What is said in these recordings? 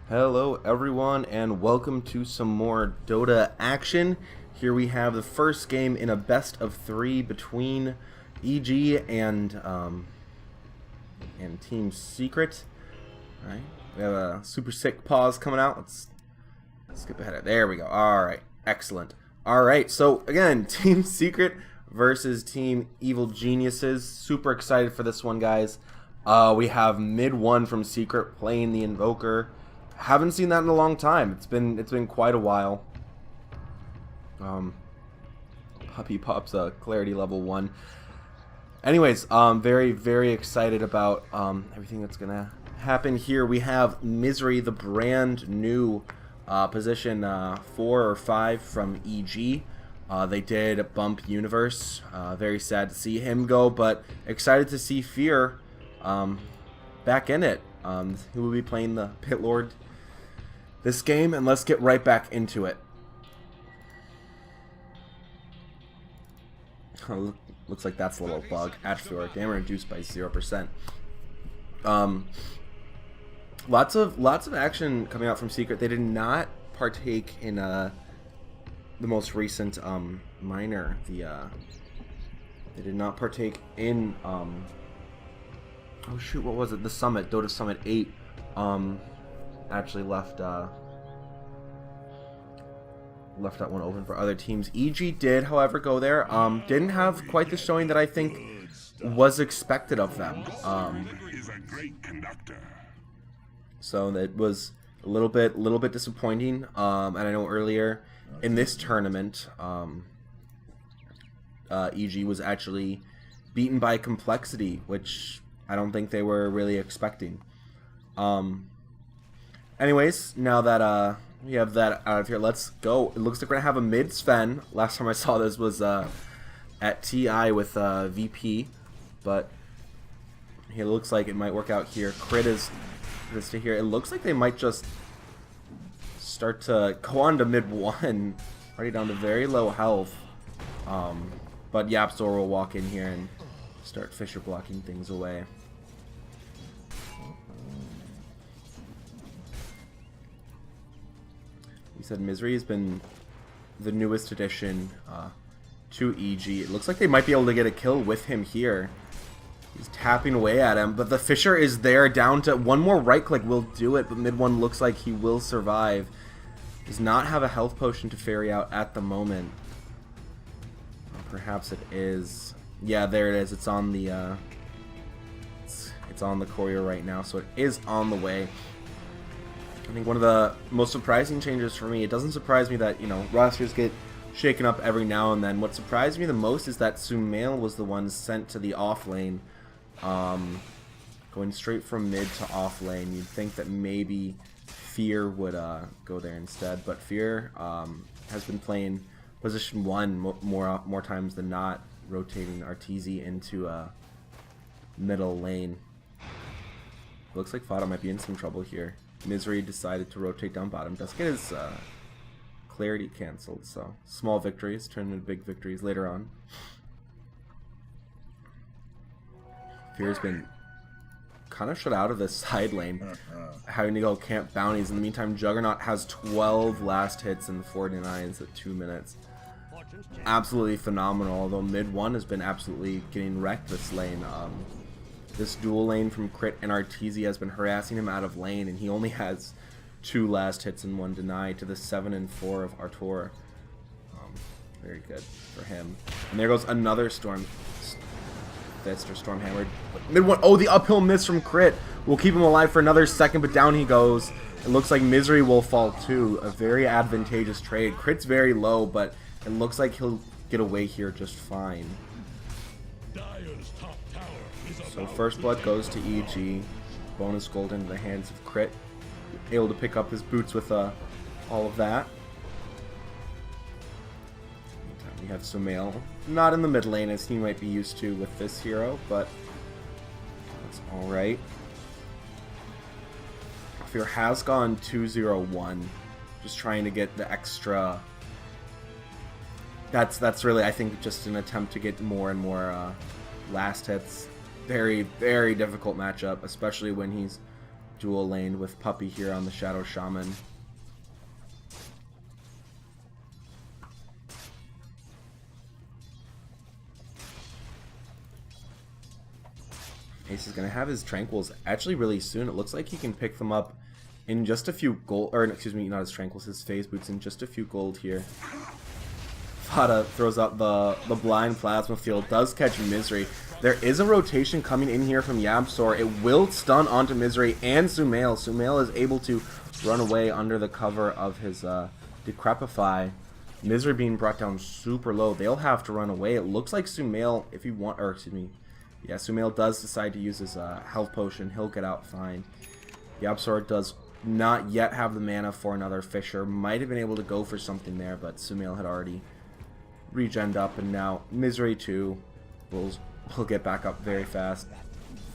Hello everyone and welcome to some more Dota action. Here we have the first game in a best of 3 between EG and Team Secret. Alright, we have a super sick pause coming out. Let's skip ahead. There we go. Alright, excellent. Alright, so again, Team Secret versus Team Evil Geniuses. Super excited for this one, guys. We have mid 1 from Secret playing the Invoker. Haven't seen that in a long time. It's been quite a while. Puppy Pop's a clarity level 1. Anyways, very excited about everything that's gonna happen here. We have Misery, the brand new position 4 or 5 from EG. They did bump Universe. Very sad to see him go, but excited to see Fear back in it. Who will be playing the Pit Lord this game, and let's get right back into it. Oh, looks like that's a little bug. Atrophy damage reduced by 0%. Lots of action coming out from Secret. They did not partake in the most recent minor. They did not partake in oh shoot, what was it? The Summit, Dota Summit 8. Actually left that one open for other teams. EG did, however, go there. Didn't have quite the showing that I think was expected of them. So that was a little bit disappointing. And I know earlier in this tournament, EG was actually beaten by Complexity, which I don't think they were really expecting. Anyways, now that we have that out of here, let's go. It looks like we're gonna have a mid Sven. Last time I saw this was at TI with VP, but it looks like it might work out here. Crit is this to here. It looks like they might just start to go on to mid 1, already down to very low health. But Yapstor will walk in here and start Fisher blocking things away. We said Misery has been the newest addition to EG. It looks like they might be able to get a kill with him here. He's tapping away at him, but the Fisher is there, down to one more right click will do it, but mid 1 looks like he will survive. Does not have a health potion to ferry out at the moment. Perhaps it is. Yeah, there it is. It's on the it's on the courier right now, so it is on the way. I think one of the most surprising changes for me, it doesn't surprise me that, you know, rosters get shaken up every now and then. What surprised me the most is that Sumail was the one sent to the off lane. Going straight from mid to off lane. You'd think that maybe Fear would go there instead, but Fear has been playing position 1 more times than not, rotating Arteezy into middle lane. Looks like Fada might be in some trouble here. Misery decided to rotate down bottom. Does get his clarity cancelled, so small victories turn into big victories later on. Fear's been kind of shut out of this side lane, having to go camp bounties. In the meantime, Juggernaut has 12 last hits and 49s at 2 minutes. Absolutely phenomenal, although mid 1 has been absolutely getting wrecked this lane. This dual lane from Crit and Arteezy has been harassing him out of lane, and he only has 2 last hits and 1 deny to the 7 and 4 of Artor. Very good for him. And there goes another Storm Fist or Storm Hammer. Mid 1, oh, the uphill miss from Crit will keep him alive for another second, but down he goes. It looks like Misery will fall too. A very advantageous trade. Crit's very low, but it looks like he'll get away here just fine. So first blood goes to EG. Bonus gold into the hands of Crit. Able to pick up his boots with all of that. We have Sumail. Not in the mid lane as he might be used to with this hero, but that's alright. Fear has gone 2-0-1. Just trying to get the extra. That's really, I think, just an attempt to get more and more last hits. Very difficult matchup, especially when he's dual lane with Puppy here on the Shadow Shaman. Ace is going to have his Tranquils actually really soon. It looks like he can pick them up in just a few gold, or excuse me, not his Tranquils, his Phase Boots in just a few gold here. Fada throws out the blind Plasma Field, does catch Misery. There is a rotation coming in here from Yabsor. It will stun onto Misery and Sumail. Sumail is able to run away under the cover of his Decrepify. Misery being brought down super low. They'll have to run away. It looks like Sumail, if you want, or excuse me, yeah, Sumail does decide to use his health potion. He'll get out fine. Yabsor does not yet have the mana for another Fissure. Might have been able to go for something there, but Sumail had already regened up, and now Misery too will get back up very fast.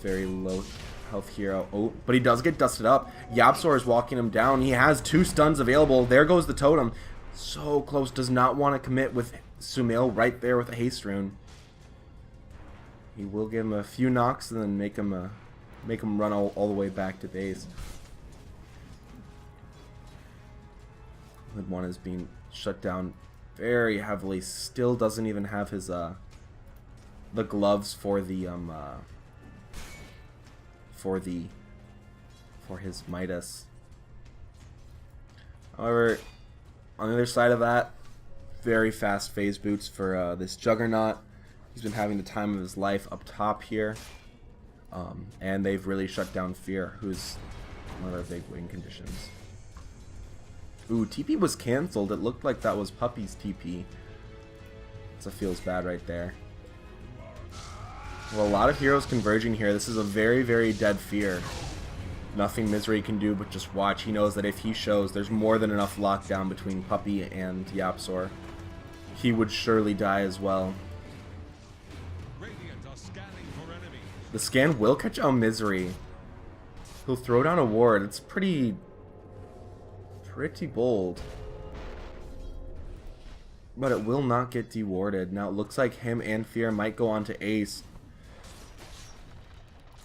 Very low health hero. Oh, but he does get dusted up. Yabsor is walking him down. He has 2 stuns available. There goes the totem. So close. Does not want to commit with Sumail right there with a haste rune. He will give him a few knocks and then make him run all the way back to base. Mid one is being shut down very heavily. Still doesn't even have his the gloves for the for his Midas. However, on the other side of that, very fast Phase Boots for this Juggernaut. He's been having the time of his life up top here. And they've really shut down Fear, who's one of their big win conditions. Ooh, TP was cancelled. It looked like that was Puppy's TP. So it feels bad right there. Well, a lot of heroes converging here. This is a very, very dead Fear. Nothing Misery can do but just watch. He knows that if he shows, there's more than enough lockdown between Puppy and Yabsor. He would surely die as well. The scan will catch out Misery. He'll throw down a ward. It's pretty bold. But it will not get dewarded. Now it looks like him and Fear might go on to Ace.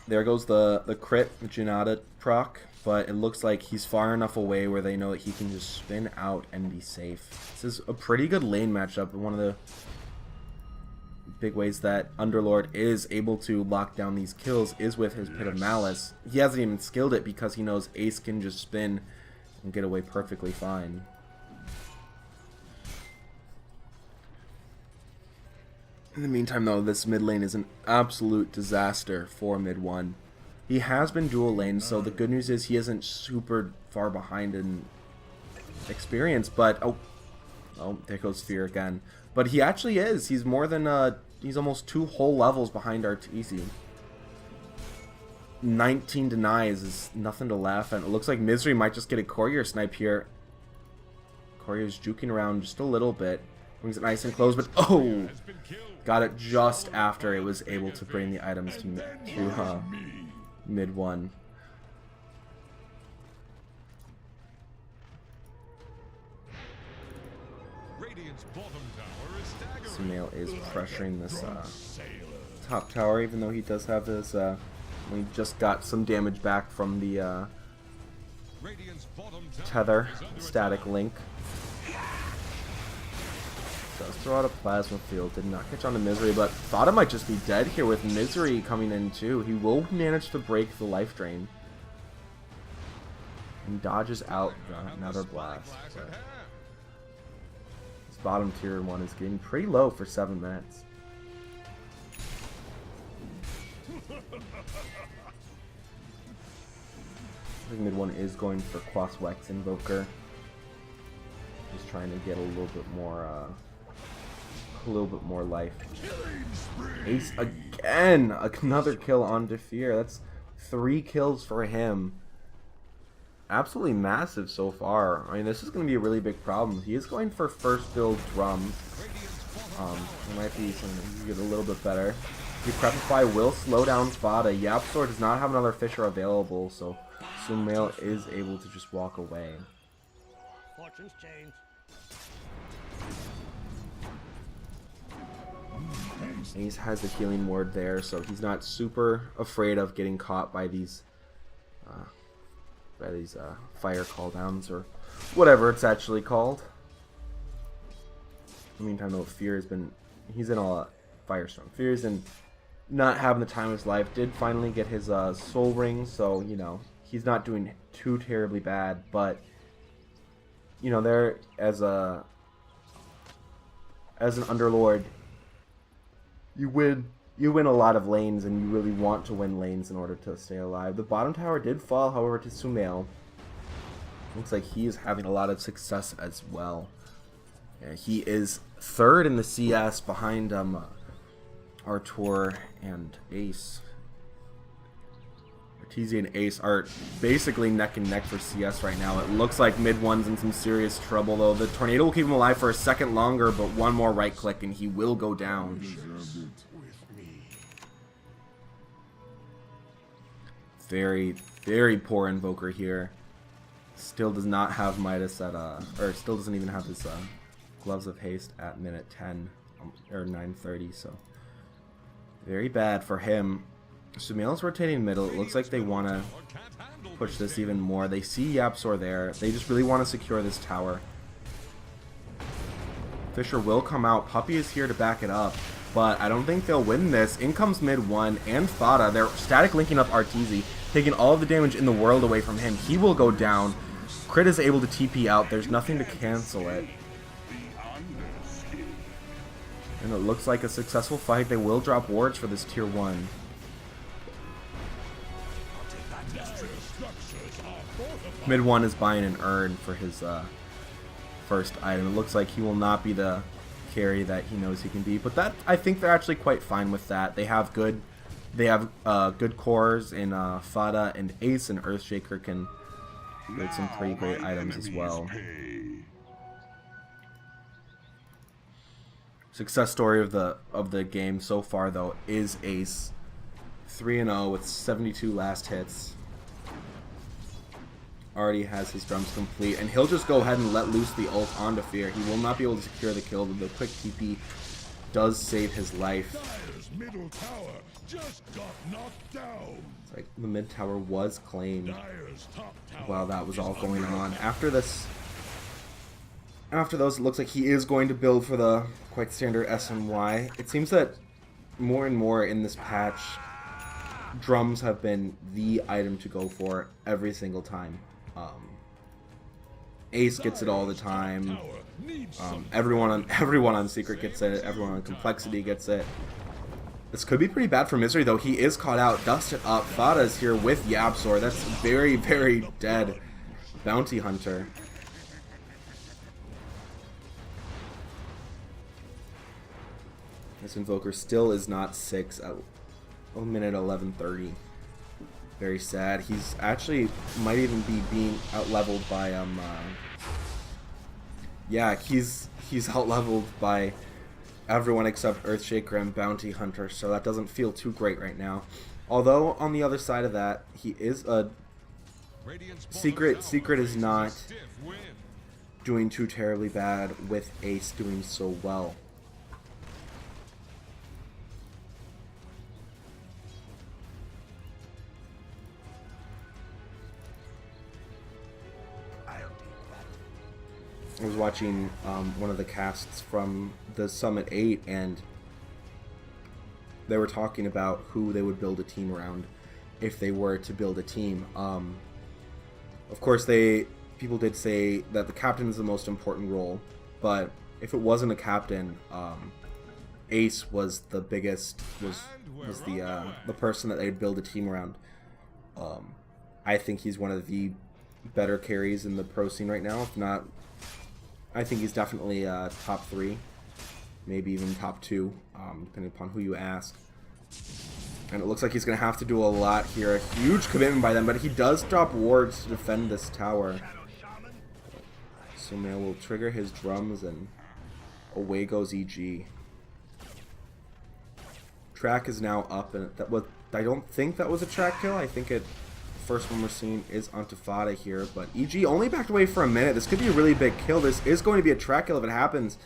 There goes the crit Janata proc, but it looks like he's far enough away where they know that he can just spin out and be safe. This is a pretty good lane matchup, and one of the big ways that Underlord is able to lock down these kills is with his Pit of Malice. He hasn't even skilled it because he knows Ace can just spin and get away perfectly fine. In the meantime though, this mid lane is an absolute disaster for mid 1. He has been dual lane, so the good news is he isn't super far behind in experience, but oh, there goes Fear again. But he actually is. He's more than he's almost 2 whole levels behind Arteezy. 19 denies is nothing to laugh at. It looks like Misery might just get a courier snipe here. Courier's juking around just a little bit. Brings it nice and close, but oh! Got it just after it was able to bring the items to mid 1. Sumail is pressuring this top tower, even though he does have his we just got some damage back from the tether static link. Does throw out a Plasma Field, did not catch on to Misery, but thought it might just be dead here with Misery coming in too. He will manage to break the life drain and dodges out another blast. But bottom tier 1 is getting pretty low for 7 minutes. I think mid 1 is going for Quaswex Invoker. Just trying to get a little bit more life. Ace again! Another kill on Defear. That's 3 kills for him. Absolutely massive so far. I mean, this is going to be a really big problem. He is going for first build drums. It might be something to get a little bit better. Decrepify will slow down Fada. Yabsor does not have another Fissure available, so Sumail is able to just walk away. Fortunes change. Ace has the healing ward there, so he's not super afraid of getting caught by these by these fire call downs or whatever it's actually called. In the meantime, though, Fear has been, he's in a firestorm. Fear's in not having the time of his life. Did finally get his soul ring, so you know he's not doing too terribly bad. But you know, there as an underlord, you win a lot of lanes, and you really want to win lanes in order to stay alive. The bottom tower did fall, however, to Sumail. Looks like he is having a lot of success as well. Yeah, he is third in the CS behind Artur and Ace. Arteezy and Ace are basically neck and neck for CS right now. It looks like mid one's in some serious trouble, though. The tornado will keep him alive for a second longer, but one more right click and he will go down. Very, very poor Invoker here. Still does not have Midas at or still doesn't even have his Gloves of Haste at minute 10 or 9:30. So very bad for him. Sumail's rotating middle. It looks like they want to push this even more. They see Yapsor there. They just really want to secure this tower. Fisher will come out. Puppey is here to back it up, but I don't think they'll win this. In comes mid one and Thada. They're static linking up Arteezy, taking all of the damage in the world away from him. He will go down. Crit is able to TP out. There's nothing to cancel it. And it looks like a successful fight. They will drop wards for this tier 1. Mid 1 is buying an urn for his first item. It looks like he will not be the carry that he knows he can be, but that I think they're actually quite fine with that. They have good cores in Fada and Ace, and Earthshaker can make some pretty great items as well. Success story of the game so far, though, is Ace. 3-0 with 72 last hits. Already has his drums complete, and he'll just go ahead and let loose the ult onto Fear. He will not be able to secure the kill, but the quick TP does save his life. Middle tower just got knocked down. It's like the mid tower was claimed while that was all going on. After those, it looks like he is going to build for the quite standard SNY. It seems that more and more in this patch, drums have been the item to go for every single time. Ace gets it all the time. Everyone on Secret gets it. Everyone on Complexity gets it. This could be pretty bad for Misery, though. He is caught out, dusted up. Fada's here with Yapsor. That's very, very dead. Bounty Hunter. This Invoker still is not 6 at minute 11:30. Very sad. He's actually might even be being out-leveled by yeah, he's out-leveled by everyone except Earthshaker and Bounty Hunter, so that doesn't feel too great right now. Although on the other side of that, he is a Secret is not doing too terribly bad with Ace doing so well. I was watching one of the casts from the Summit 8, and they were talking about who they would build a team around if they were to build a team. Of course, people did say that the captain is the most important role, but if it wasn't a captain, Ace was the biggest, was the person that they'd build a team around. I think he's one of the better carries in the pro scene right now, if not. I think he's definitely top 3, maybe even top 2, depending upon who you ask. And it looks like he's going to have to do a lot here. A huge commitment by them, but he does drop wards to defend this tower. Sumail will trigger his drums, and away goes EG. Track is now up, and I don't think that was a track kill. I think first one we're seeing is onto Fada here, but EG only backed away for a minute. This could be a really big kill. This is going to be a track kill if it happens.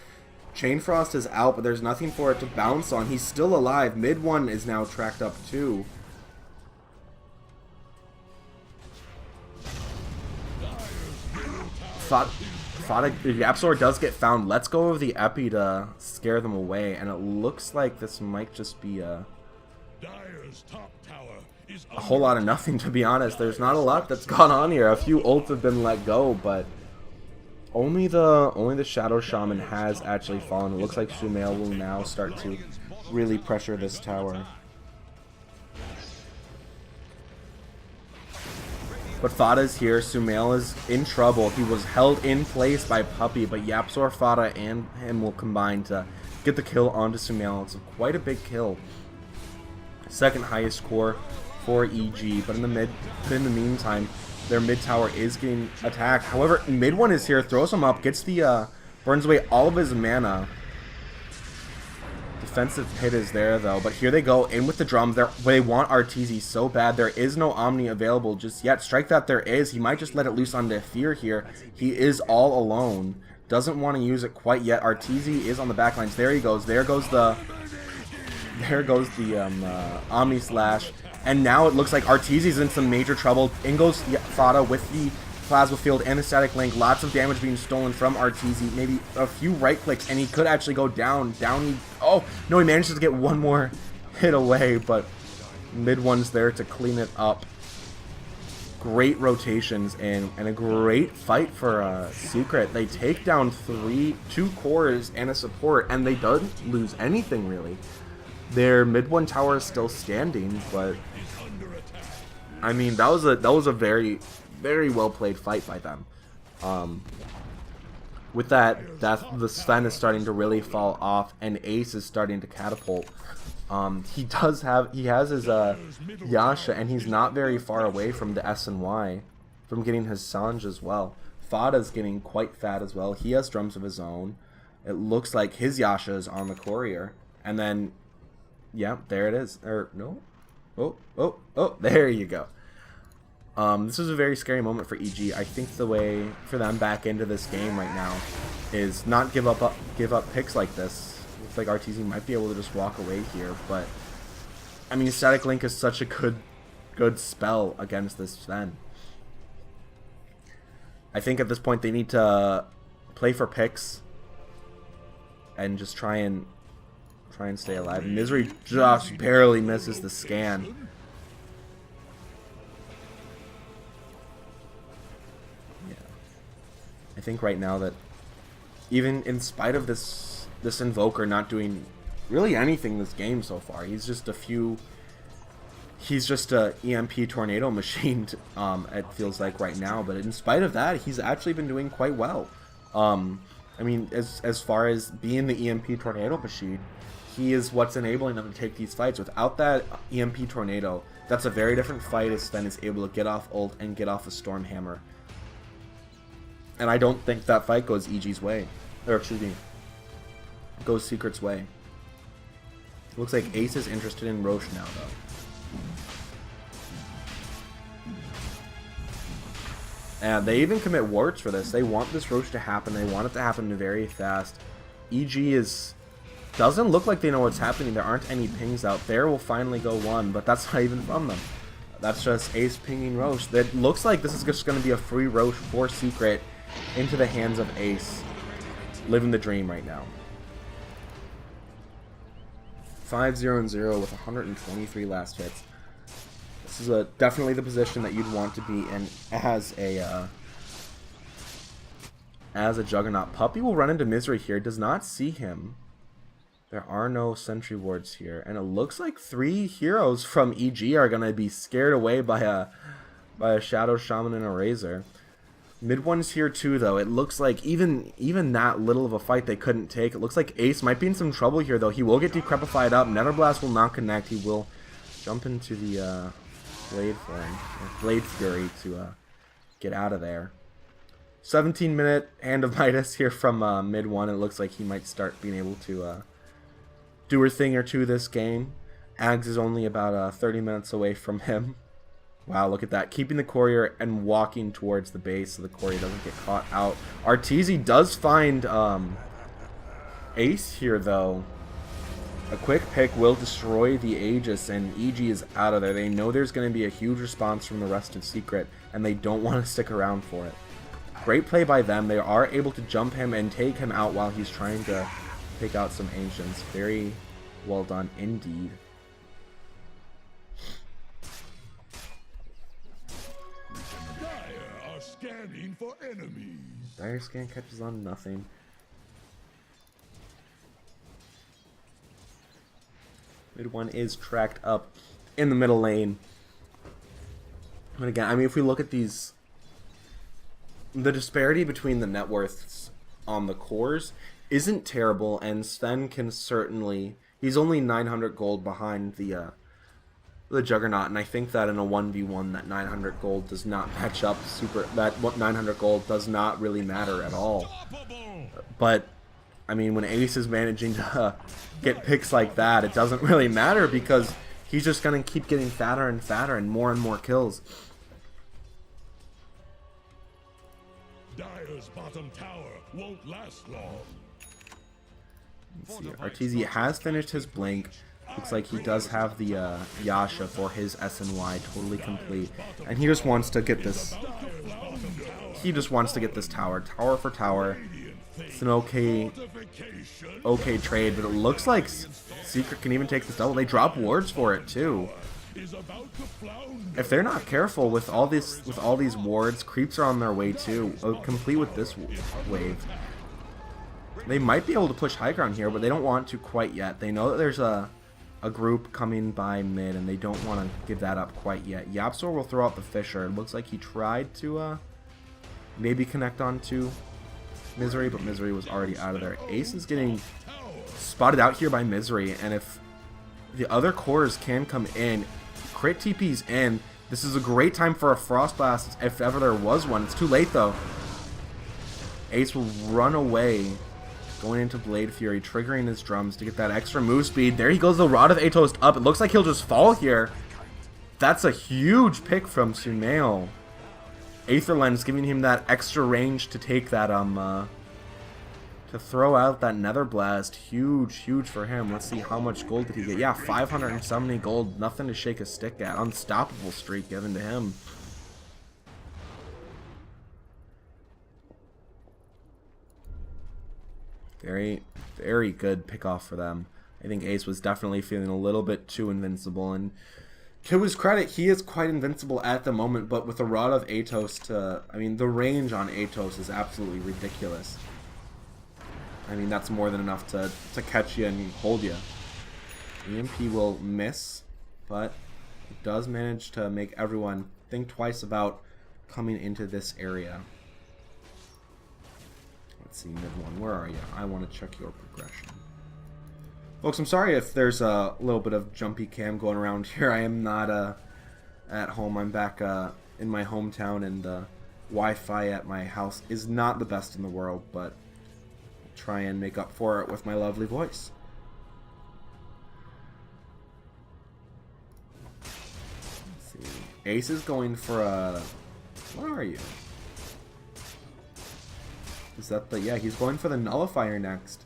Chain Frost is out, but there's nothing for it to bounce on. He's still alive. Mid one is now tracked up too. Yapzor does get found. Let's go over the Epi to scare them away, and it looks like this might just be Dire's top tower is a whole lot of nothing, to be honest. There's not a lot that's gone on here. A few ults have been let go, but only the Shadow Shaman has actually fallen. It looks like Sumail will now start to really pressure this tower. But Fada's here. Sumail is in trouble. He was held in place by Puppey, but Yapzor, Fada, and him will combine to get the kill onto Sumail. It's quite a big kill. Second highest score for EG, but in the meantime, their mid tower is getting attacked. However, mid one is here, throws him up, gets the burns away all of his mana. Defensive pit is there though, but here they go in with the drums. They want Arteezy so bad. There is no Omni available just yet. Strike that there is. He might just let it loose onto Fear here. He is all alone. Doesn't want to use it quite yet. Arteezy is on the back lines. There he goes. There goes the Omni Slash. And now it looks like Arteezy's in some major trouble. In goes Fada with the Plasma Field and the Static Link. Lots of damage being stolen from Arteezy. Maybe a few right clicks and he could actually go down. Oh, no, he manages to get one more hit away, but mid one's there to clean it up. Great rotations and a great fight for Secret. They take down two cores and a support, and they don't lose anything really. Their mid one tower is still standing, but I mean that was a very, very well played fight by them. With that, the Sven is starting to really fall off, and Ace is starting to catapult. He has his Yasha, and he's not very far away from the S&Y, from getting his Sanj as well. Fada's getting quite fat as well. He has drums of his own. It looks like his Yasha is on the courier, and then, yeah, there it is. Or no, oh, there you go. This is a very scary moment for EG. I think the way for them back into this game right now is not give up picks like this. Looks like Arteezy might be able to just walk away here, but I mean, Static Link is such a good spell against this Sven. I think at this point they need to play for picks and just try and stay alive. Misery just barely misses the scan. I think right now that even in spite of this Invoker not doing really anything this game so far, he's just a EMP tornado machine, it feels like right now, but in spite of that, he's actually been doing quite well. I mean, as far as being the EMP tornado machine, he is what's enabling them to take these fights. Without that EMP tornado, that's a very different fight as Sven is able to get off ult and get off a Storm Hammer. And I don't think that fight goes EG's way. Or, excuse me, goes Secret's way. Looks like Ace is interested in Roche now, though. And they even commit wards for this. They want this Roche to happen. They want it to happen very fast. EG doesn't look like they know what's happening. There aren't any pings out there. Will finally go one, but that's not even from them. That's just Ace pinging Roche. That looks like this is just going to be a free Roche for Secret into the hands of Ace. Living the dream right now. 5-0-0 with 123 last hits. This is definitely the position that you'd want to be in as a Juggernaut. Puppey will run into Misery here. Does not see him. There are no sentry wards here, and it looks like 3 heroes from EG are gonna be scared away by a Shadow Shaman and a Razor. Mid one's here too, though. It looks like even that little of a fight they couldn't take. It looks like Ace might be in some trouble here, though. He will get Decrepified up. Netherblast will not connect. He will jump into the Blade Fury to get out of there. 17-minute Hand of Midas here from mid one. It looks like he might start being able to do a thing or two this game. Ags is only about 30 minutes away from him. Wow, look at that. Keeping the courier and walking towards the base so the courier doesn't get caught out. Arteezy does find Ace here, though. A quick pick will destroy the Aegis, and EG is out of there. They know there's going to be a huge response from the rest of Secret, and they don't want to stick around for it. Great play by them. They are able to jump him and take him out while he's trying to take out some Ancients. Very well done indeed. Dire are scanning for enemies. Dire scan catches on nothing. Mid one is tracked up in the middle lane. But again, I mean, if we look at these, the disparity between the net worths on the cores isn't terrible, and Sven can certainly, he's only 900 gold behind the Juggernaut, and I think that in a 1v1 that 900 gold does not match up that 900 gold does not really matter at all. But I mean, when Ace is managing to get picks like that, it doesn't really matter because he's just going to keep getting fatter and fatter and more kills. Dire's bottom tower won't last long. Let's see. Arteezy has finished his Blink. Looks like he does have the Yasha for his SNY totally complete. And he just wants to get this. He just wants to get this tower. Tower for tower. It's an okay trade, but it looks like Secret can even take this double. They drop wards for it too. If they're not careful with all these wards, creeps are on their way too. Complete with this wave. They might be able to push high ground here, but they don't want to quite yet. They know that there's a group coming by mid, and they don't want to give that up quite yet. Yapzor will throw out the Fisher. It looks like he tried to maybe connect onto Misery, but Misery was already out of there. Ace is getting spotted out here by Misery, and if the other cores can come in, crit TP's in. This is a great time for a Frost Blast if ever there was one. It's too late though. Ace will run away, going into Blade Fury, triggering his drums to get that extra move speed. There he goes, the Rod of Atos up. It looks like he'll just fall here. That's a huge pick from Sumail. Aether Lens giving him that extra range to take that to throw out that Nether Blast. Huge for him. Let's see how much gold did he get. Yeah, 570 gold. Nothing to shake a stick at. Unstoppable streak given to him. Very good pickoff for them. I think Ace was definitely feeling a little bit too invincible, and to his credit, he is quite invincible at the moment, but with a Rod of Atos I mean, the range on Atos is absolutely ridiculous. I mean, that's more than enough to catch you and hold you. EMP will miss, but it does manage to make everyone think twice about coming into this area. Let's see, mid one, where are you? I want to check your progression. Folks, I'm sorry if there's a little bit of jumpy cam going around here. I am not at home. I'm back in my hometown, and the Wi-Fi at my house is not the best in the world, but I'll try and make up for it with my lovely voice. Let's see. Ace is going for a... Where are you? Is that the... Yeah, he's going for the Nullifier next.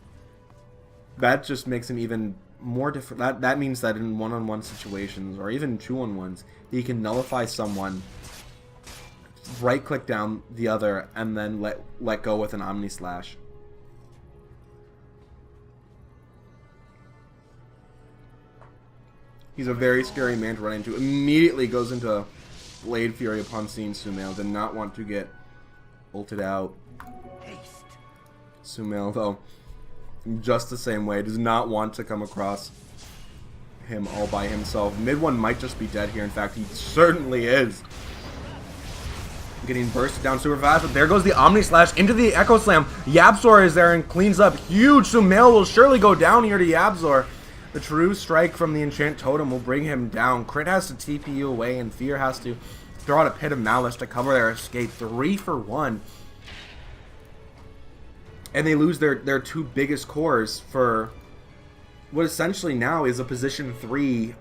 That just makes him even more different. That means that in one-on-one situations, or even two-on-ones, he can nullify someone, right-click down the other, and then let go with an Omni Slash. He's a very scary man to run into. Immediately goes into Blade Fury upon seeing Sumail. Did not want to get ulted out. Sumail, though, just the same way, does not want to come across him all by himself. Mid one might just be dead here. In fact, he certainly is. Getting bursted down super fast, but there goes the Omni Slash into the Echo Slam. Yapzor is there and cleans up. Huge. Sumail will surely go down here to Yapzor. The true strike from the Enchant Totem will bring him down. Crit has to TP you away, and Fear has to throw out a Pit of Malice to cover their escape. 3 for 1. And they lose their two biggest cores for what essentially now is a position 3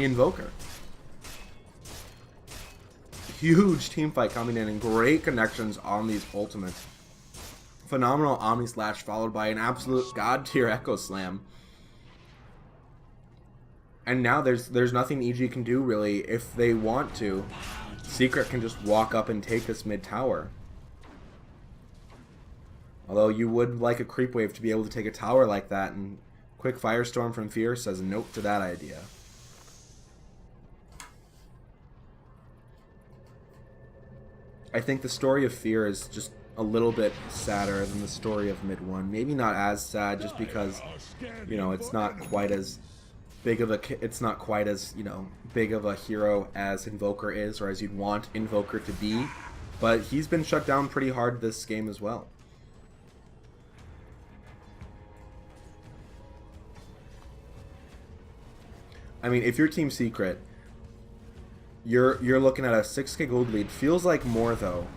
Invoker. Huge team fight coming in and great connections on these ultimates. Phenomenal Omni Slash followed by an absolute god tier Echo Slam. And now there's nothing EG can do really if they want to. Secret can just walk up and take this mid tower. Although you would like a creep wave to be able to take a tower like that, and quick Firestorm from Fear says nope to that idea. I think the story of Fear is just a little bit sadder than the story of Mid 1. Maybe not as sad, just because, you know, it's not quite as big of a, big of a hero as Invoker is, or as you'd want Invoker to be. But he's been shut down pretty hard this game as well. I mean, if you're Team Secret, you're looking at a 6k gold lead. Feels like more though.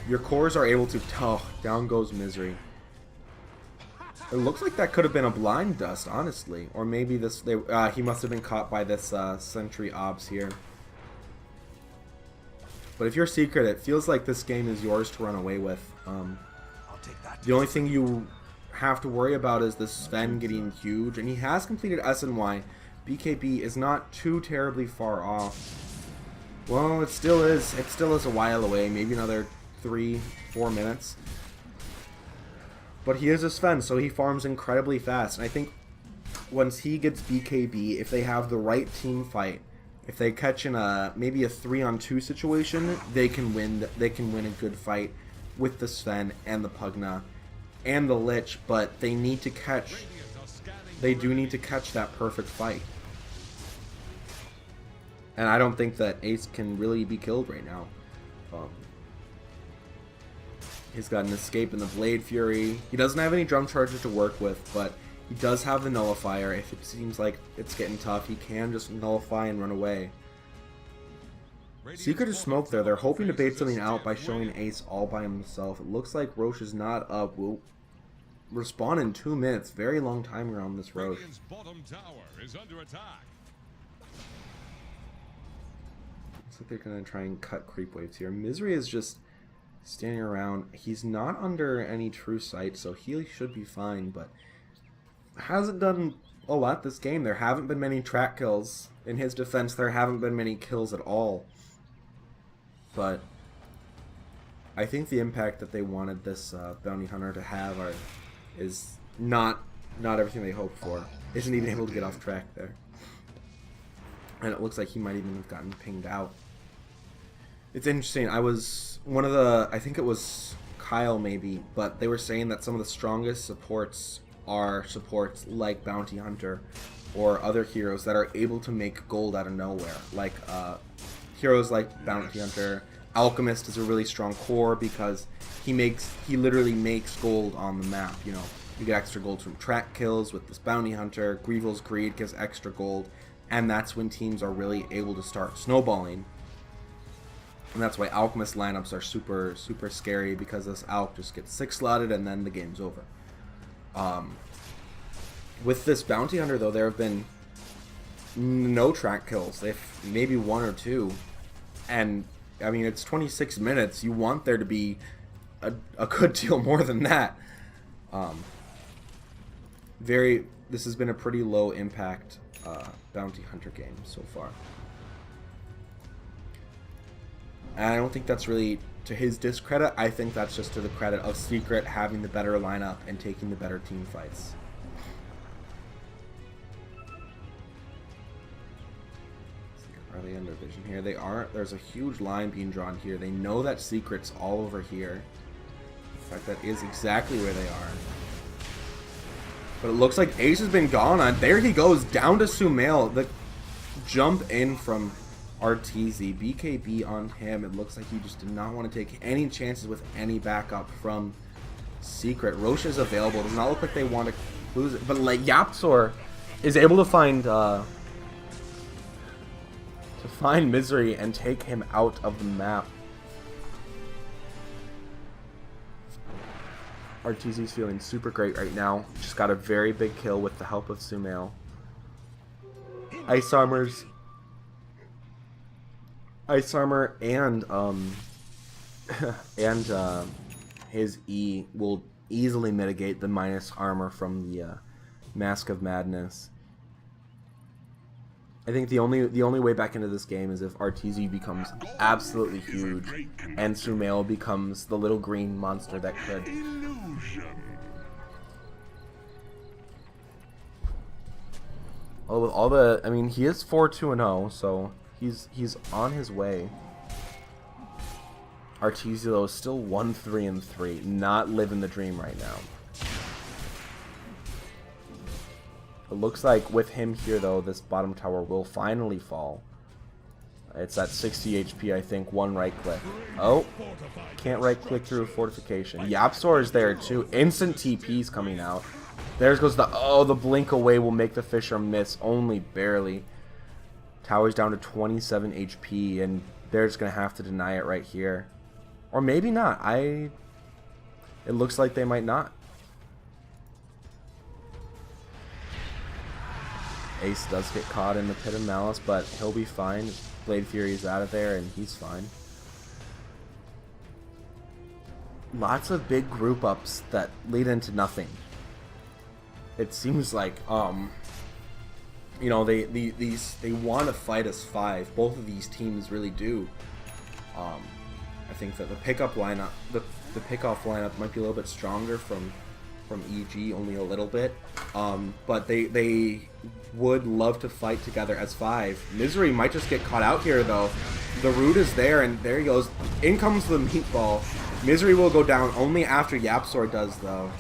Your cores are able to. Oh, down goes Misery. It looks like that could have been a blind dust, honestly, or maybe this. He must have been caught by this Sentry Obs here. But if you're Secret, it feels like this game is yours to run away with. The only thing you have to worry about is the Sven getting huge, and he has completed SNY. BKB is not too terribly far off. Well, it still is. It still is a while away. Maybe another 3-4 minutes. But he is a Sven, so he farms incredibly fast. And I think once he gets BKB, if they have the right team fight, if they catch in maybe a 3-on-2 situation, they can win. They can win a good fight with the Sven and the Pugna and the Lich. But they need to catch. They do need to catch that perfect fight. And I don't think that Ace can really be killed right now. He's got an escape in the Blade Fury. He doesn't have any drum charges to work with, but he does have the Nullifier. If it seems like it's getting tough, he can just nullify and run away. Secret is smoked there. They're hoping to bait something out by showing Ace all by himself. It looks like Roche is not up. We'll respawn in 2 minutes. Very long time around this Roche. Bottom tower is under attack. Looks like they're going to try and cut creep waves here. Misery is just standing around. He's not under any true sight, so he should be fine, but hasn't done a lot this game. There haven't been many track kills. In his defense, there haven't been many kills at all. But I think the impact that they wanted this bounty hunter to have is not everything they hoped for. Isn't even able to get off track there. And it looks like he might even have gotten pinged out. It's interesting. I think it was Kyle maybe, but they were saying that some of the strongest supports are supports like Bounty Hunter or other heroes that are able to make gold out of nowhere. Like heroes like Bounty Hunter. Alchemist is a really strong core because he literally makes gold on the map. You know, you get extra gold from track kills with this Bounty Hunter. Grievel's Greed gives extra gold, and that's when teams are really able to start snowballing. And that's why Alchemist lineups are super, super scary, because this Alch just gets 6-slotted and then the game's over. With this Bounty Hunter, though, there have been no track kills. They've maybe 1 or 2. And, I mean, it's 26 minutes. You want there to be a good deal more than that. This has been a pretty low impact Bounty Hunter game so far. And I don't think that's really to his discredit. I think that's just to the credit of Secret having the better lineup and taking the better team fights. Are they under vision here? They aren't. There's a huge line being drawn here. They know that Secret's all over here. In fact, that is exactly where they are. But it looks like Ace has been gone on. There he goes, down to Sumail. The jump in from Arteezy. BKB on him. It looks like he just did not want to take any chances with any backup from Secret. Roche is available. It does not look like they want to lose it. But like Yapsor is able to find Misery and take him out of the map. Arteezy's feeling super great right now. Just got a very big kill with the help of Sumail. Ice Armor and his E will easily mitigate the minus armor from the Mask of Madness. I think the only way back into this game is if RTZ becomes absolutely huge and Sumail becomes the little green monster that could. Illusion. Well, with all the, I mean, he is 4-2-0, so he's on his way. RTZ though is still 1-3-3, not living the dream right now. It looks like with him here, though, this bottom tower will finally fall. It's at 60 HP, I think. One right click. Oh, can't right click through fortification. Yapsor is there, too. Instant TP's coming out. There goes the... Oh, the blink away will make the Fisher miss. Only barely. Tower's down to 27 HP, and they're just going to have to deny it right here. Or maybe not. It looks like they might not. Ace does get caught in the Pit of Malice, but he'll be fine. Blade Fury's out of there, and he's fine. Lots of big group ups that lead into nothing. It seems like, you know, they want to fight as 5. Both of these teams really do. I think that the pickup lineup, the pickoff lineup might be a little bit stronger from EG, only a little bit, but they would love to fight together as 5. Misery might just get caught out here though. The root is there, and there he goes. In comes the meatball. Misery will go down only after Yapsor does though.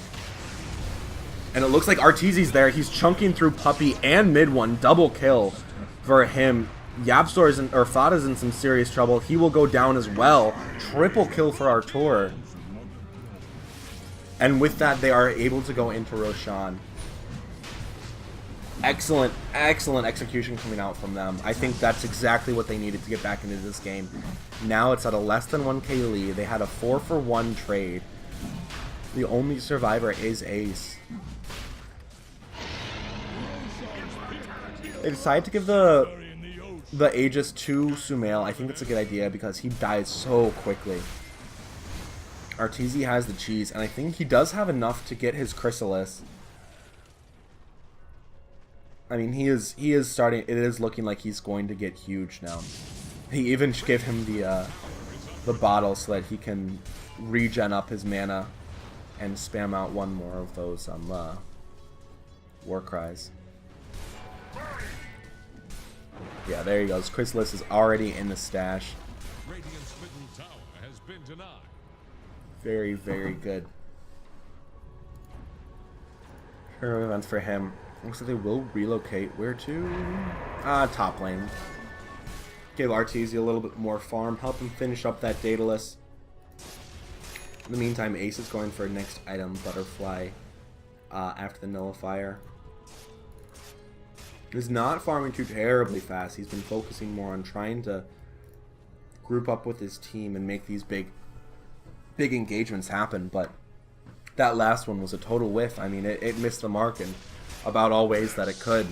And it looks like Arteezy's there. He's chunking through Puppey and mid one. Double kill for him. Yapsor is or Fada's in some serious trouble. He will go down as well. Triple kill for Artur. And with that, they are able to go into Roshan. Excellent, excellent execution coming out from them. I think that's exactly what they needed to get back into this game. Now it's at a less than 1k lead. They had a 4-for-1 trade. The only survivor is Ace. They decided to give the Aegis to Sumail. I think that's a good idea because he dies so quickly. Arteezy has the cheese, and I think he does have enough to get his Chrysalis. I mean, he is starting. It is looking like he's going to get huge now. He even gave him the bottle so that he can regen up his mana and spam out one more of those war cries. Yeah, there he goes. Chrysalis is already in the stash. Radiant's middle tower has been denied. Very, very good. Hero events for him. Looks like they will relocate. Where to? Top lane. Give Arteezy a little bit more farm. Help him finish up that Daedalus. In the meantime, Ace is going for next item, Butterfly, after the Nullifier. He's not farming too terribly fast. He's been focusing more on trying to group up with his team and make these big engagements happen, but that last one was a total whiff. I mean, it missed the mark in about all ways that it could.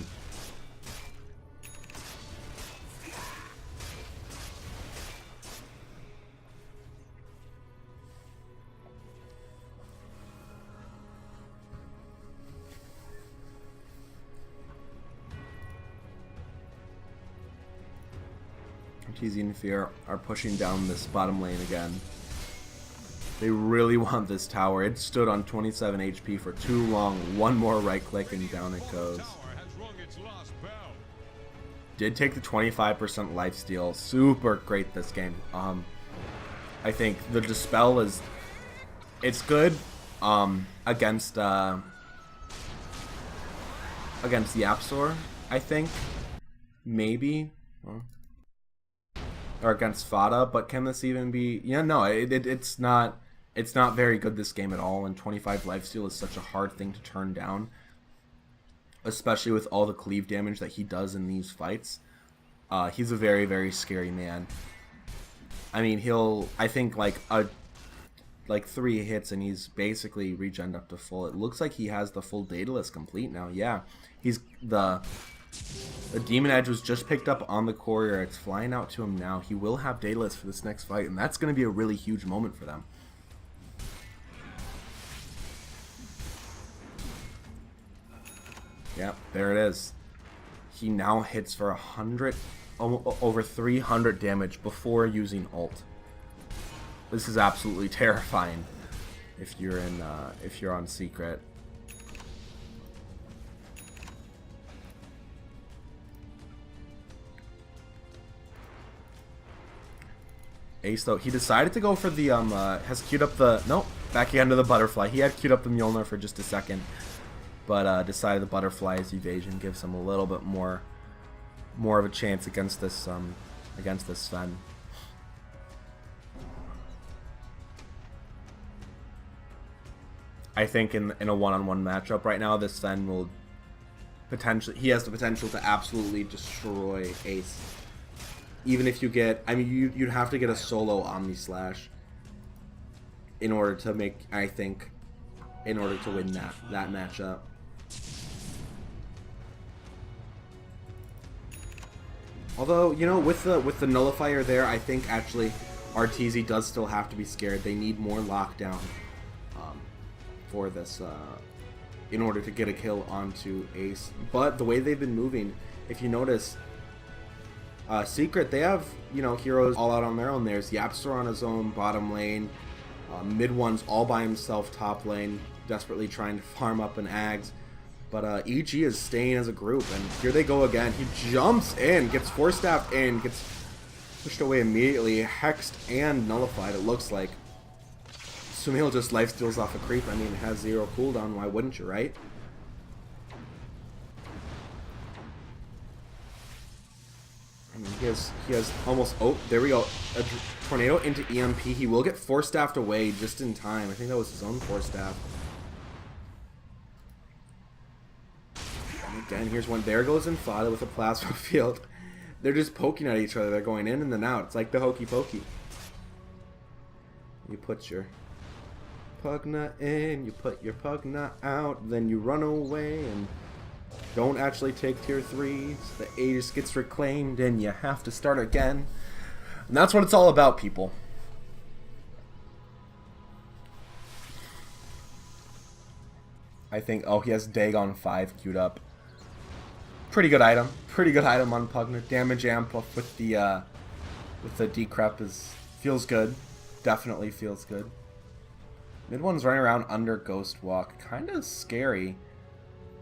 Arteezy and Fear are pushing down this bottom lane again. They really want this tower. It stood on 27 HP for too long. One more right click and down it goes. Did take the 25% lifesteal. Super great this game. I think the Dispel is... It's good against Yapsor, I think. Maybe. Or against Fada, but can this even be... Yeah, no, it's not... It's not very good this game at all, and 25 lifesteal is such a hard thing to turn down. Especially with all the cleave damage that he does in these fights. He's a very, very scary man. I mean, he'll... I think, like 3 hits and he's basically regened up to full. It looks like he has the full Daedalus complete now, yeah. He's... The Demon Edge was just picked up on the courier. It's flying out to him now. He will have Daedalus for this next fight, and that's going to be a really huge moment for them. Yep, there it is. he now hits for 100, over 300 damage before using ult. This is absolutely terrifying if you're in if you're on secret. Ace though, he decided to go for the has queued up the back again to the butterfly. He had queued up the Mjolnir for just a second, but decided the butterfly's evasion gives him a little bit more of a chance against this Sven. I think in a one-on-one matchup right now, this Sven will potentially, he has the potential to absolutely destroy Ace. Even if you get, I mean, you'd have to get a solo Omni Slash in order to make, I think, in order to win that matchup. Although, you know, with the nullifier there, I think actually RTZ does still have to be scared. They need more lockdown for this in order to get a kill onto Ace. But the way they've been moving, if you notice, Secret, they have, you know, heroes all out on their own. There's Yapster on his own bottom lane. Mid one's all by himself top lane, desperately trying to farm up an Ags. But EG is staying as a group, and here they go again. He jumps in, gets 4-staffed in, gets pushed away immediately, hexed and nullified, it looks like. Sumail just lifesteals off a creep. I mean, it has 0 cooldown, why wouldn't you, right? I mean, he has almost, oh, there we go, a tornado into EMP. He will get 4-staffed away just in time. I think that was his own 4-staff. And again, here's one. There goes Infada with a plasma field. They're just poking at each other. They're going in and then out. It's like the hokey pokey. You put your Pugna in, you put your Pugna out, then you run away and don't actually take tier 3s. The Aegis gets reclaimed and you have to start again. And that's what it's all about, people. I think, oh, he has Dagon 5 queued up. Pretty good item. Pretty good item on Pugna. Damage amp up with the decrep feels good. Definitely feels good. Mid one's running around under Ghost Walk. Kind of scary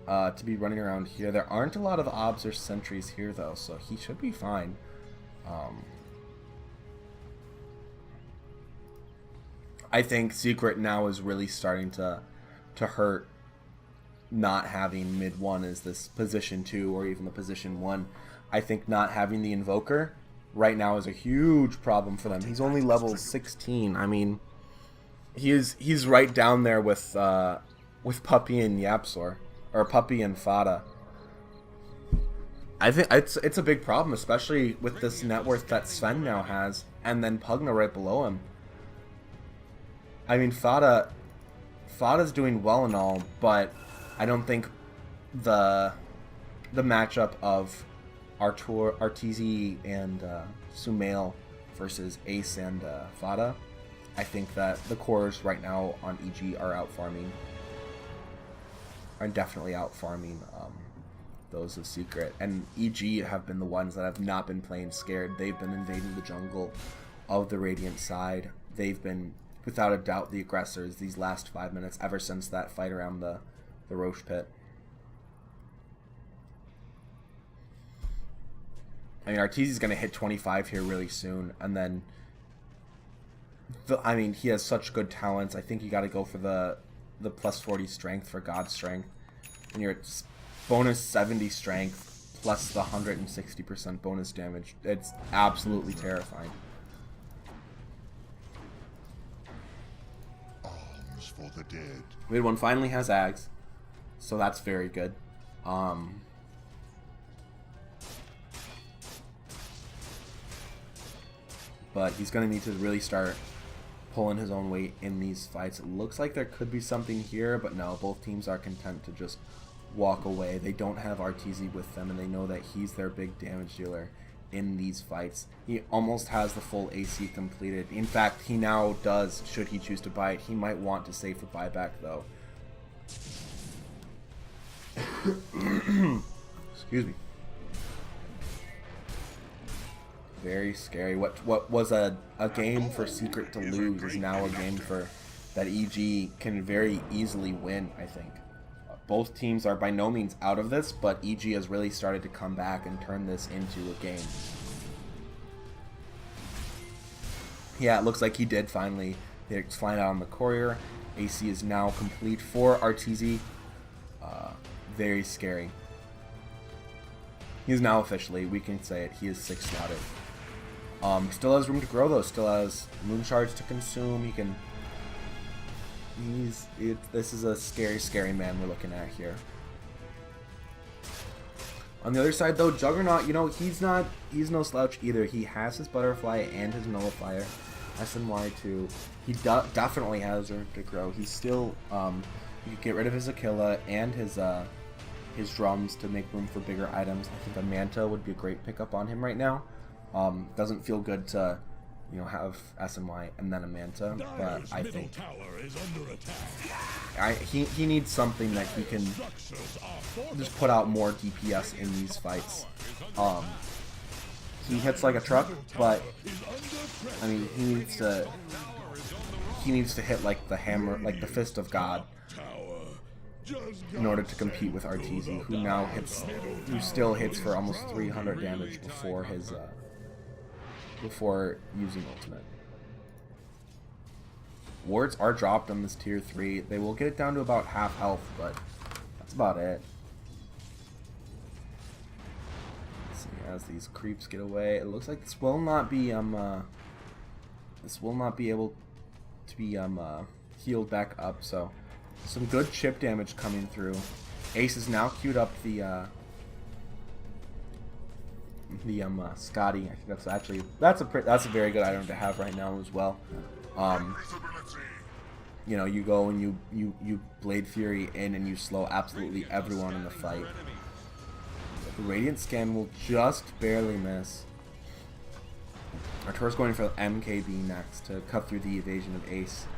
to be running around here. There aren't a lot of obs or sentries here though, so he should be fine. I think Secret now is really starting to hurt, not having mid 1 as this position 2 or even the position 1. I think not having the Invoker right now is a huge problem for them. He's only level 16. I mean, he's right down there with Puppy and Yapsor, or Puppy and Fada. I think it's a big problem, especially with this net worth that Sven now has, and then Pugna right below him. I mean, Fada's doing well and all, but I don't think the matchup of Arteezy and Sumail versus Ace and Fada, I think that the cores right now on EG are out farming, are definitely out farming those of Secret, and EG have been the ones that have not been playing scared. They've been invading the jungle of the Radiant side. They've been, without a doubt, the aggressors these last 5 minutes ever since that fight around the Roche pit. I mean, Arteezy's going to hit 25 here really soon, and then I mean, he has such good talents. I think you got to go for the plus 40 strength for God Strength, and you're at bonus 70 strength plus the 160% bonus damage. It's absolutely terrifying. Arms for the dead. Mid one finally has Ags, so that's very good. But he's going to need to really start pulling his own weight in these fights. It looks like there could be something here, but no, both teams are content to just walk away. They don't have RTZ with them, and they know that he's their big damage dealer in these fights. He almost has the full AC completed. In fact, he now does, should he choose to buy it. He might want to save for buyback, though. Excuse me. Very scary. What was a game for Secret to lose is now a game for that EG can very easily win, I think. Both teams are by no means out of this, but EG has really started to come back and turn this into a game. Yeah, it looks like he did finally. They're flying out on the courier. AC is now complete for RTZ. Very scary. He's now officially, we can say it, he is 6 slotted. Still has room to grow though, still has moon shards to consume. He can... this is a scary, scary man we're looking at here. On the other side though, Juggernaut, you know, he's no slouch either. He has his Butterfly and his Nullifier. SNY2. He definitely has room to grow. He's still, you could get rid of his Aquila and his drums to make room for bigger items. I think a Manta would be a great pickup on him right now. Doesn't feel good to, you know, have SNY and then a Manta, but I think he needs something that he can just put out more DPS in these fights. He hits like a truck, but I mean he needs to hit like the hammer, like the Fist of God, in order to compete with RTZ, who still hits for almost 300 damage before his before using ultimate. Wards are dropped on this tier 3. They will get it down to about half health, but that's about it. Let's see, as these creeps get away, it looks like this will not be able to be healed back up, so some good chip damage coming through. Ace is now queued up the Scotty. I think that's actually that's a very good item to have right now as well. You know, you go and you Blade Fury in and you slow absolutely everyone in the fight. The Radiant Scan will just barely miss. Artur's going for MKB next to cut through the evasion of Ace.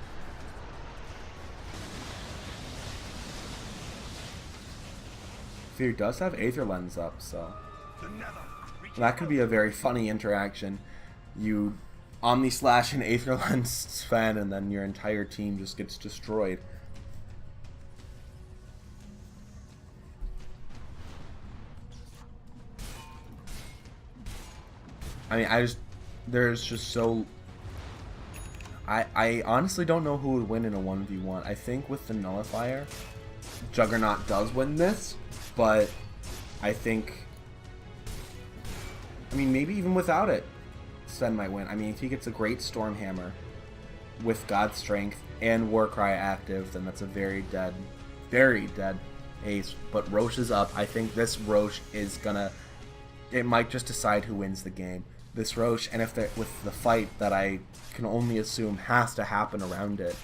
Fear does have Aether Lens up, so that could be a very funny interaction. You Omni Slash and Aether Lens Sven, and then your entire team just gets destroyed. I mean, there's just so... I honestly don't know who would win in a 1v1. I think with the Nullifier, Juggernaut does win this, but I think... I mean, maybe even without it, Sven might win. I mean, if he gets a great Stormhammer with God's Strength and Warcry active, then that's a very dead Ace. But Roche is up. I think this Roche is gonna... It might just decide who wins the game. This Roche, and if with the fight that I can only assume has to happen around it.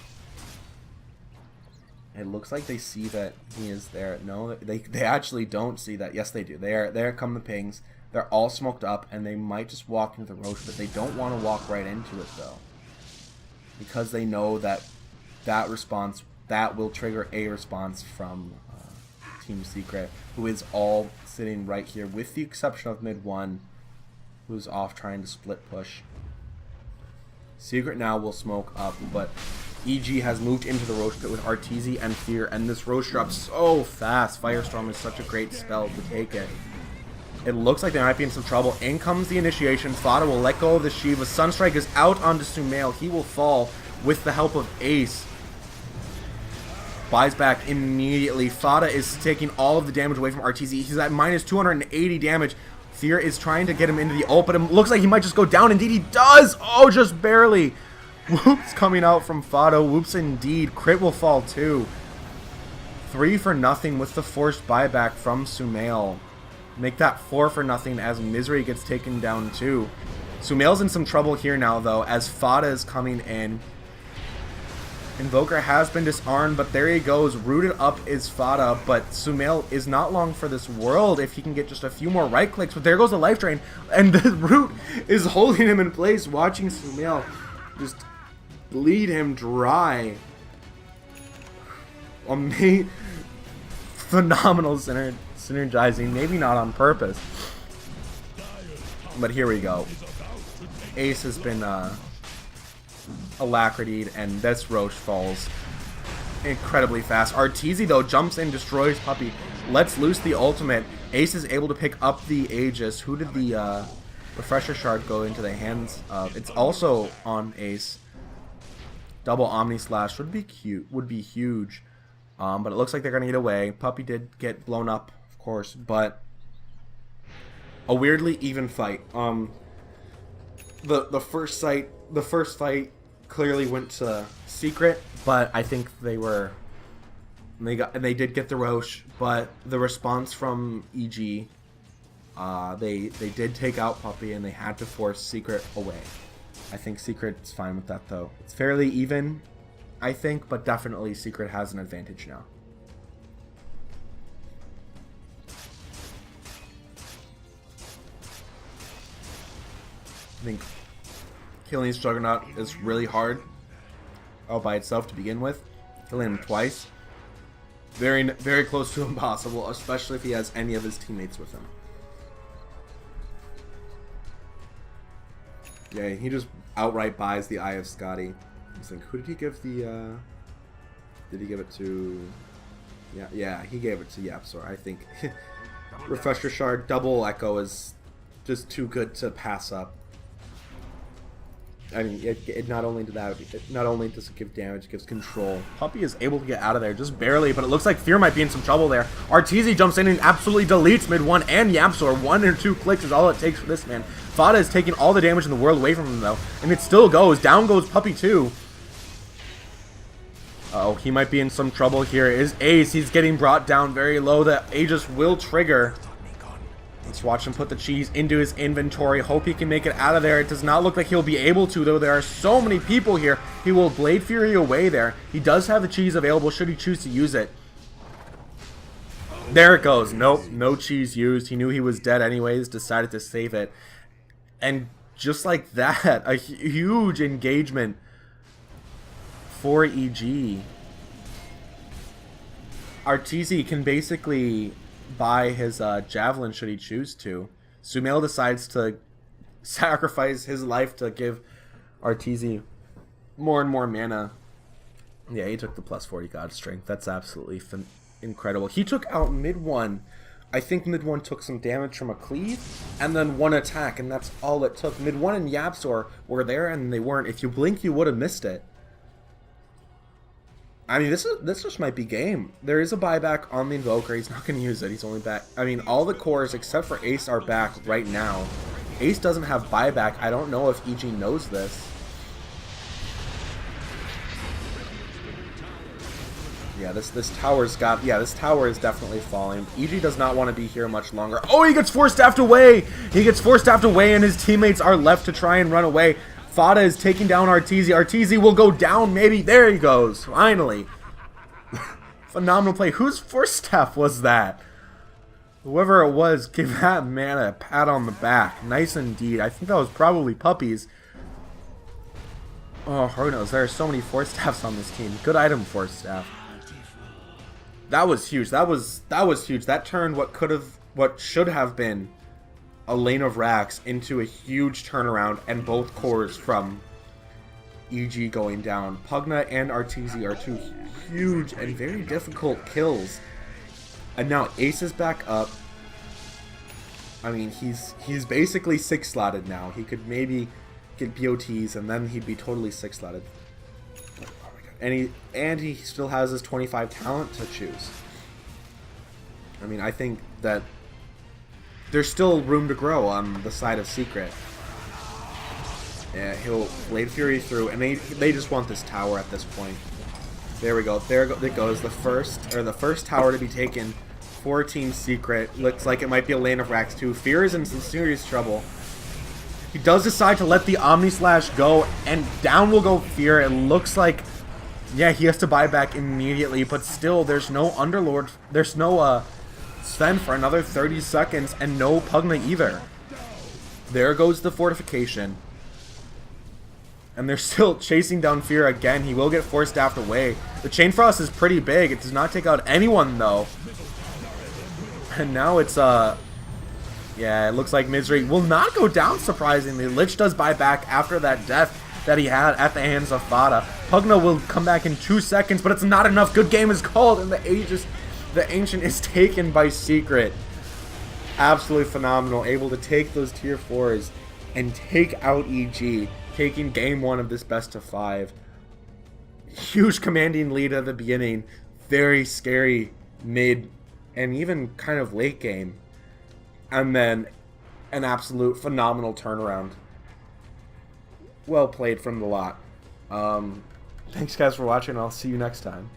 It looks like they see that he is there. No, they actually don't see that. Yes, they do. There come the pings. They're all smoked up, and they might just walk into the Roche, but they don't want to walk right into it, though. Because they know that that response, that will trigger a response from Team Secret, who is all sitting right here, with the exception of mid 1, who's off trying to split push. Secret now will smoke up, but EG has moved into the Roche pit with RTZ and Fear, and this Roche drops so fast. Firestorm is such a great spell to take it. It looks like they might be in some trouble. In comes the initiation. Fada will let go of the Shiva. Sunstrike is out onto Sumail. He will fall with the help of Ace. Buys back immediately. Fada is taking all of the damage away from RTZ. He's at minus 280 damage. Fear is trying to get him into the ult, but it looks like he might just go down. Indeed, he does! Oh, just barely. Whoops coming out from Fada. Whoops indeed. Crit will fall too. 3 for nothing with the forced buyback from Sumail. Make that 4 for nothing as Misery gets taken down too. Sumail's in some trouble here now though, as Fada is coming in. Invoker has been disarmed, but there he goes. Rooted up is Fada, but Sumail is not long for this world if he can get just a few more right clicks. But there goes the life drain, and the Root is holding him in place, watching Sumail just bleed him dry. Phenomenal synergizing, maybe not on purpose, but here we go. Ace has been alacritied, and this Roche falls incredibly fast. Arteezy, though, jumps in, destroys Puppey, lets loose the ultimate. Ace is able to pick up the Aegis. Who did the Refresher Shard go into the hands of? It's also on Ace. Double Omni Slash would be cute, would be huge. But it looks like they're going to get away. Puppey did get blown up, of course, but a weirdly even fight. The first fight clearly went to Secret, but I think they did get the Roche, but the response from EG, they did take out Puppey and they had to force Secret away. I think Secret's fine with that though. It's fairly even, I think, but definitely Secret has an advantage now. I think killing this Juggernaut is really hard all by itself to begin with. Killing him twice, very, very close to impossible, especially if he has any of his teammates with him. Yeah, he just outright buys the Eye of Scotty. I was like, who did he give the, did he give it to? Yeah, he gave it to Yapzor. I think Refresher Shard, double Echo is just too good to pass up. I mean, it not only did that, not only does it give damage, it gives control. Puppey is able to get out of there, just barely, but it looks like Fear might be in some trouble there. Arteezy jumps in and absolutely deletes mid one and Yapzor. 1 or 2 clicks is all it takes for this man. Fada is taking all the damage in the world away from him though, and it still goes. Down goes Puppey too. Uh-oh, he might be in some trouble here. Is Ace, he's getting brought down very low. The Aegis will trigger. Let's watch him put the cheese into his inventory. Hope he can make it out of there. It does not look like he'll be able to, though. There are so many people here. He will Blade Fury away there. He does have the cheese available should he choose to use it. There it goes. Nope, no cheese used. He knew he was dead anyways, decided to save it. And just like that, a huge engagement for EG. Arteezy can basically buy his Javelin should he choose to. Sumail decides to sacrifice his life to give Arteezy more and more mana. Yeah, he took the plus 40 God Strength. That's absolutely incredible. He took out mid one. I think mid one took some damage from a cleave and then 1 attack, and that's all it took. Mid one and Yapzor were there and they weren't. If you blink, you would have missed it. I mean, this just might be game. There is a buyback on the Invoker. He's not going to use it. He's only back. I mean, all the cores except for Ace are back right now. Ace doesn't have buyback. I don't know if EG knows this. Yeah, this tower's got. Yeah, this tower is definitely falling. EG does not want to be here much longer. Oh, he gets force staffed away. He gets force staffed away, and his teammates are left to try and run away. Fada is taking down Arteezy. Arteezy will go down, maybe. There he goes. Finally. Phenomenal play. Whose force staff was that? Whoever it was, give that man a pat on the back. Nice indeed. I think that was probably Puppey's. Oh, who knows? There are so many force staffs on this team. Good item force staff. That was huge. That was huge. That turned what should have been a lane of racks into a huge turnaround, and both cores from EG going down. Pugna and Arteezy are two huge and very difficult kills. And now Ace is back up. I mean, he's basically 6-slotted now. He could maybe get BOTs and then he'd be totally 6-slotted. Oh my god. And he still has his 25 talent to choose. I mean, I think that there's still room to grow on the side of Secret. Yeah, he'll Blade Fury through, and they just want this tower at this point. There we go. There it goes. The first tower to be taken for Team Secret. Looks like it might be a lane of racks too. Fear is in some serious trouble. He does decide to let the Omni Slash go, and down will go Fear. It looks like, yeah, he has to buy back immediately, but still, there's no Underlord. There's no Sven for another 30 seconds, and no Pugna either. There goes the fortification. And they're still chasing down Fear again. He will get force staffed away. The Chain Frost is pretty big. It does not take out anyone, though. And now it's Yeah, it looks like Misery will not go down, surprisingly. Lich does buy back after that death that he had at the hands of Fada. Pugna will come back in 2 seconds, but it's not enough. Good game is called, and the Ancient is taken by Secret. Absolutely phenomenal. Able to take those tier 4s and take out EG, taking game 1 of this best of 5. Huge commanding lead at the beginning. Very scary mid and even kind of late game. And then an absolute phenomenal turnaround. Well played from the lot. Thanks guys for watching. I'll see you next time.